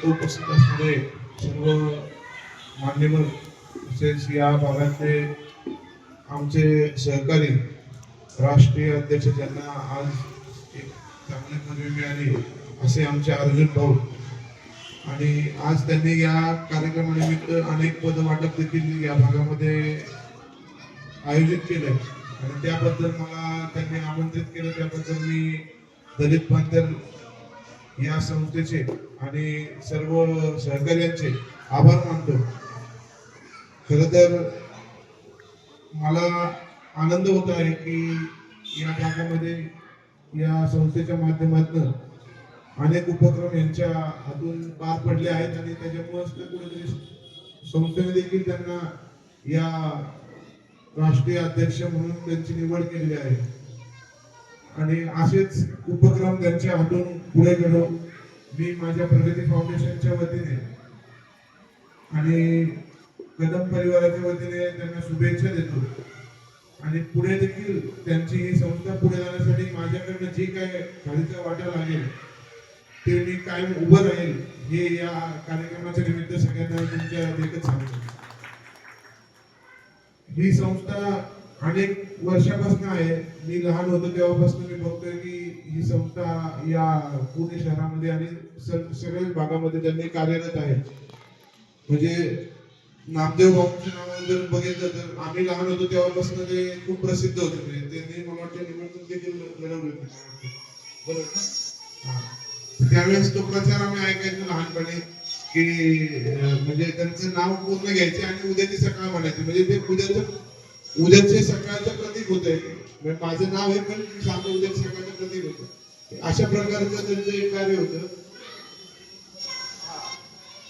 उपस्थित असणारे सर्व मान्यवर तसेच या भागातले आमचे सहकारी राष्ट्रीय अध्यक्ष ज्यांना आज एक चांगली पदवी मिळाली असे आमचे अर्जुन भाऊ, आणि आज त्यांनी या कार्यक्रमानिमित्त अनेक पद वाटप देखील या भागामध्ये आयोजित केलंय आणि त्याबद्दल मला त्यांनी आमंत्रित केलं, त्याबद्दल मी दलित पांथर या संस्थेचे आणि सर्व सहकार्यांचे आभार मानतो। खरं तर मला आनंद होत आहे की या भागामध्ये या संस्थेच्या माध्यमातून अनेक उपक्रम यांच्या हातून पार पडले आहेत आणि त्याच्यामुळेच कुठेतरी संस्थेने देखील त्यांना या राष्ट्रीय अध्यक्ष म्हणून त्यांची निवड केलेली आहे आणि असेच उपक्रम त्यांच्या हातून पुढे घडो मी माझ्या प्रगती फाउंडेशनच्या वतीने आणि कदम परिवाराच्या वतीने त्यांना शुभेच्छा देतो आणि पुढे देखील त्यांची ही संस्था पुढे जाण्यासाठी माझ्याकडनं जे काय खालीचा वाटा लागेल ते मी कायम उभं राहील हे या कार्यक्रमाच्या निमित्त सगळ्यांना तुमच्या देखत सांगतो। ही संस्था अनेक वर्षापासून आहे, मी लहान होतो तेव्हापासून मी बघतोय की ही संस्था या पुणे शहरामध्ये आणि सगळ्याच भागामध्ये त्यांनी कार्यरत आहे। म्हणजे नामदेव बाबांचं नाव जर बघितलं तर आम्ही लहान होतो तेव्हापासून ते खूप प्रसिद्ध होते, म्हणजे त्यांनी मला वाटतं निवडणूक देखील लढवली होती, बरोबर ना? त्यावेळेस तो प्रचार आम्ही ऐकायचो लहानपणी की म्हणजे त्यांचं नाव पूर्ण घ्यायचे आणि उद्याची सकाळ म्हणायचे, म्हणजे ते उद्याचे सकाळचं प्रतीक होतंय, म्हणजे माझं नाव आहे पण सांगतो उद्याच्या सकाळचं प्रतीक होतं, अशा प्रकारचं त्यांचं एक कार्य होतं।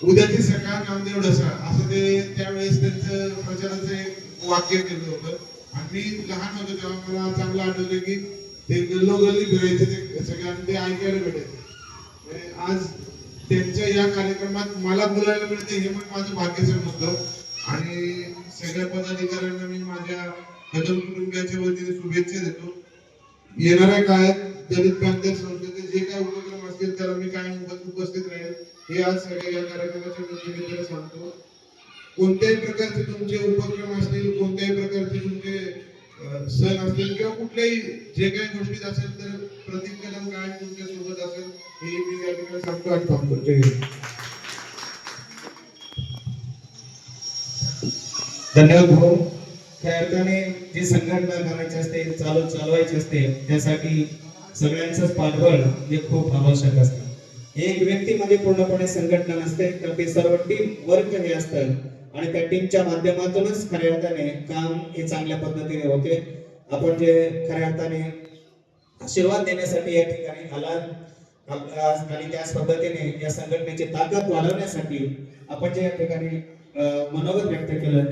उद्याची सकाळ नामदेव ढसाळ असं ते त्यावेळेस त्यांचं प्रचाराचं एक वाक्य केलं होतं आणि मी लहान होतो तेव्हा मला चांगलं आठवतं की ते गल्लोगल्ली फिरायचे, ते सगळ्यांना ते ऐकायला भेटायचे। आज त्यांच्या या कार्यक्रमात मला बोलायला मिळते हे पण माझं भाग्य समजतो आणि सगळ्या पदाधिकाऱ्यांना मी माझ्या कदम कुटुंबियाच्या वतीने शुभेच्छा देतो। येणाऱ्या काळात दलित पांथर संस्थेचे जे काही उपक्रम असतील त्याला मी कायम उपस्थित राहील हे आज सगळ्या या कार्यक्रमाच्या निमित्ताने सांगतो। कोणत्याही प्रकारचे तुमचे उपक्रम असतील, कोणत्याही प्रकारचे तुमचे सण असतील किंवा कुठल्याही जे काही गोष्टीत असेल तर प्रत्येक कदम कायम तुमच्या सोबत असेल हे मी या ठिकाणी सांगतो आणि थांबतो। जय हिंद। धन्यवाद भाऊ। त्या अर्थाने जी संघटना करायची असते, चालवायची असते, त्यासाठी सगळ्यांचंच पाठबळ हे खूप आवश्यक असतं। एक व्यक्ती मध्ये पूर्णपणे संघटना नसते, तर ते सर्व टीम वर्क हे असतात आणि त्या टीमच्या माध्यमातूनच खऱ्या अर्थाने काम हे चांगल्या पद्धतीने होते। आपण जे खऱ्या अर्थाने आशीर्वाद देण्यासाठी या ठिकाणी आलात आणि त्याच पद्धतीने या संघटनेची ताकद वाढवण्यासाठी आपण जे या ठिकाणी मनोगत व्यक्त केलं